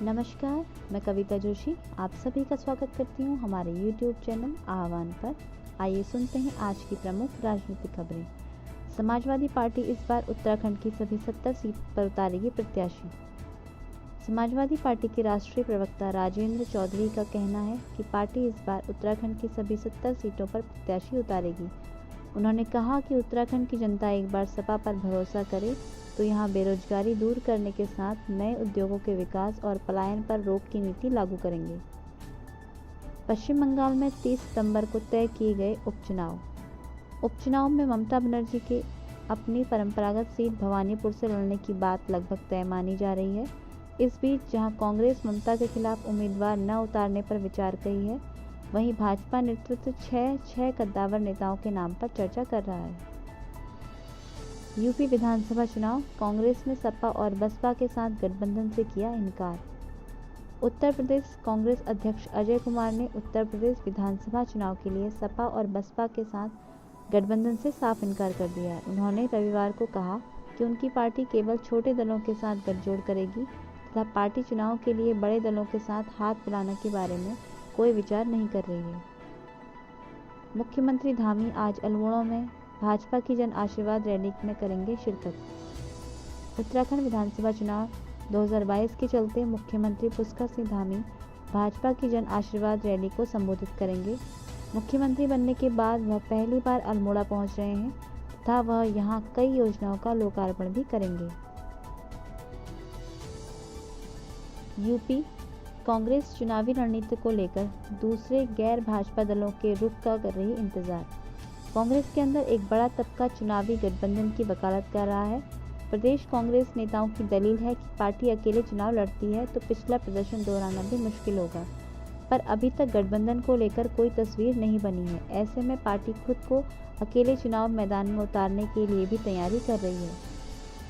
नमस्कार, मैं कविता जोशी आप सभी का स्वागत करती हूँ हमारे YouTube चैनल आह्वान पर। आइए सुनते हैं आज की प्रमुख राजनीतिक खबरें। समाजवादी पार्टी इस बार उत्तराखंड की सभी 70 सीट पर उतारेगी प्रत्याशी। समाजवादी पार्टी के राष्ट्रीय प्रवक्ता राजेंद्र चौधरी का कहना है कि पार्टी इस बार उत्तराखंड की सभी 70 सीटों पर प्रत्याशी उतारेगी। उन्होंने कहा कि उत्तराखंड की जनता एक बार सपा पर भरोसा करे तो यहाँ बेरोजगारी दूर करने के साथ नए उद्योगों के विकास और पलायन पर रोक की नीति लागू करेंगे। पश्चिम बंगाल में 30 सितंबर को तय किए गए उपचुनाव में ममता बनर्जी के अपनी परंपरागत सीट भवानीपुर से लड़ने की बात लगभग तय मानी जा रही है। इस बीच जहां कांग्रेस ममता के खिलाफ उम्मीदवार न उतारने पर विचार कर रही है, वहीं भाजपा नेतृत्व छह कद्दावर नेताओं के नाम पर चर्चा कर रहा है। यूपी विधानसभा चुनाव, कांग्रेस ने सपा और बसपा के साथ गठबंधन से किया इनकार। उत्तर प्रदेश कांग्रेस अध्यक्ष अजय कुमार ने उत्तर प्रदेश विधानसभा चुनाव के लिए सपा और बसपा के साथ गठबंधन से साफ इनकार कर दिया है। उन्होंने रविवार को कहा कि उनकी पार्टी केवल छोटे दलों के साथ गठजोड़ करेगी तथा पार्टी चुनाव के लिए बड़े दलों के साथ हाथ मिलाने के बारे में कोई विचार नहीं कर रही है। मुख्यमंत्री धामी आज अल्मोड़ा में भाजपा की जन आशीर्वाद रैली में करेंगे शिरकत। उत्तराखंड विधानसभा चुनाव 2022 के चलते मुख्यमंत्री पुष्कर सिंह धामी भाजपा की जन आशीर्वाद रैली को संबोधित करेंगे। मुख्यमंत्री बनने के बाद वह पहली बार अल्मोड़ा पहुंच रहे हैं तथा वह यहां कई योजनाओं का लोकार्पण भी करेंगे। यूपी कांग्रेस चुनावी रणनीति को लेकर दूसरे गैर भाजपा दलों के रुख का कर रही इंतजार। कांग्रेस के अंदर एक बड़ा तबका चुनावी गठबंधन की वकालत कर रहा है। प्रदेश कांग्रेस नेताओं की दलील है कि पार्टी अकेले चुनाव लड़ती है तो पिछला प्रदर्शन दोहराना भी मुश्किल होगा, पर अभी तक गठबंधन को लेकर कोई तस्वीर नहीं बनी है। ऐसे में पार्टी खुद को अकेले चुनाव मैदान में उतारने के लिए भी तैयारी कर रही है।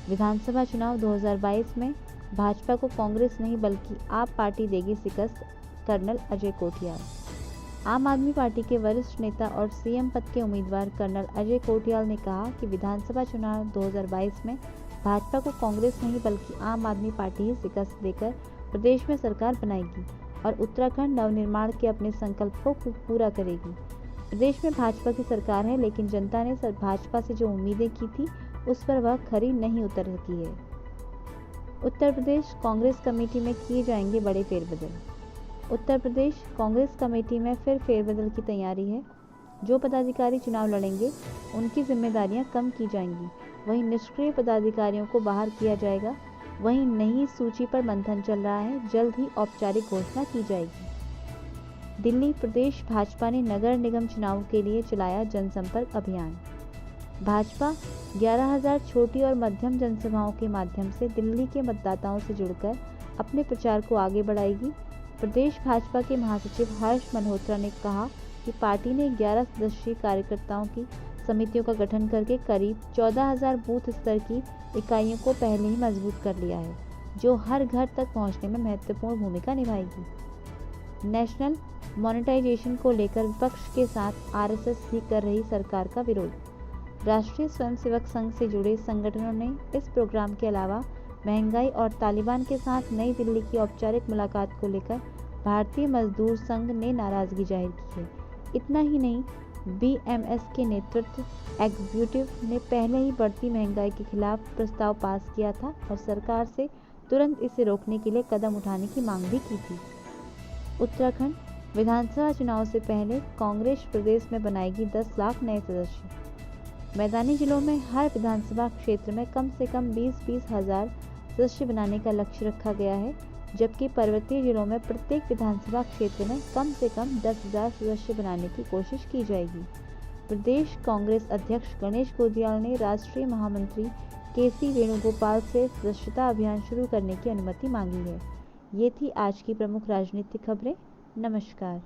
विधानसभा चुनाव 2022 में भाजपा को कांग्रेस नहीं बल्कि आप पार्टी देगी शिकस्त, कर्नल अजय कोठियाल। आम आदमी पार्टी के वरिष्ठ नेता और सीएम पद के उम्मीदवार कर्नल अजय कोठियाल ने कहा कि विधानसभा चुनाव 2022 में भाजपा को कांग्रेस नहीं बल्कि आम आदमी पार्टी ही शिकस्त देकर प्रदेश में सरकार बनाएगी और उत्तराखंड नवनिर्माण के अपने संकल्प को पूरा करेगी। प्रदेश में भाजपा की सरकार है, लेकिन जनता ने भाजपा से जो उम्मीदें की थी उस पर वह खरी नहीं उतर सकी है। उत्तर प्रदेश कांग्रेस कमेटी में किए जाएंगे बड़े फेरबदल। उत्तर प्रदेश कांग्रेस कमेटी में फिर फेरबदल की तैयारी है। जो पदाधिकारी चुनाव लड़ेंगे उनकी जिम्मेदारियां कम की जाएंगी, वहीं निष्क्रिय पदाधिकारियों को बाहर किया जाएगा। वहीं नई सूची पर मंथन चल रहा है, जल्द ही औपचारिक घोषणा की जाएगी। दिल्ली प्रदेश भाजपा ने नगर निगम चुनाव के लिए चलाया जनसंपर्क अभियान। भाजपा 11,000 छोटी और मध्यम जनसभाओं के माध्यम से दिल्ली के मतदाताओं से जुड़कर अपने प्रचार को आगे बढ़ाएगी। प्रदेश भाजपा के महासचिव हर्ष मल्होत्रा ने कहा कि पार्टी ने 11 सदस्यीय कार्यकर्ताओं की समितियों का गठन करके करीब 14,000 बूथ स्तर की इकाइयों को पहले ही मजबूत कर लिया है, जो हर घर तक पहुंचने में महत्वपूर्ण भूमिका निभाएगी। नेशनल मोनेटाइजेशन को लेकर विपक्ष के साथ आरएसएस भी कर रही सरकार का विरोध। राष्ट्रीय स्वयंसेवक संघ से जुड़े संगठनों ने इस प्रोग्राम के अलावा महंगाई और तालिबान के साथ नई दिल्ली की औपचारिक मुलाकात को लेकर भारतीय मजदूर संघ ने नाराजगी जाहिर की है। इतना ही नहीं, बीएमएस के नेतृत्व एग्जीक्यूटिव ने पहले ही बढ़ती महंगाई के खिलाफ प्रस्ताव पास किया था और सरकार से तुरंत इसे रोकने के लिए कदम उठाने की मांग भी की थी। उत्तराखंड विधानसभा चुनाव से पहले कांग्रेस प्रदेश में बनाएगी 10 लाख नए सदस्य। मैदानी जिलों में हर विधानसभा क्षेत्र में कम से कम 20-20 हजार सदस्य बनाने का लक्ष्य रखा गया है, जबकि पर्वतीय जिलों में प्रत्येक विधानसभा क्षेत्र में कम से कम 10,000 सदस्य बनाने की कोशिश की जाएगी। प्रदेश कांग्रेस अध्यक्ष गणेश गोदियाल ने राष्ट्रीय महामंत्री केसी वेणुगोपाल से सदस्यता अभियान शुरू करने की अनुमति मांगी है। ये थी आज की प्रमुख राजनीतिक खबरें। नमस्कार।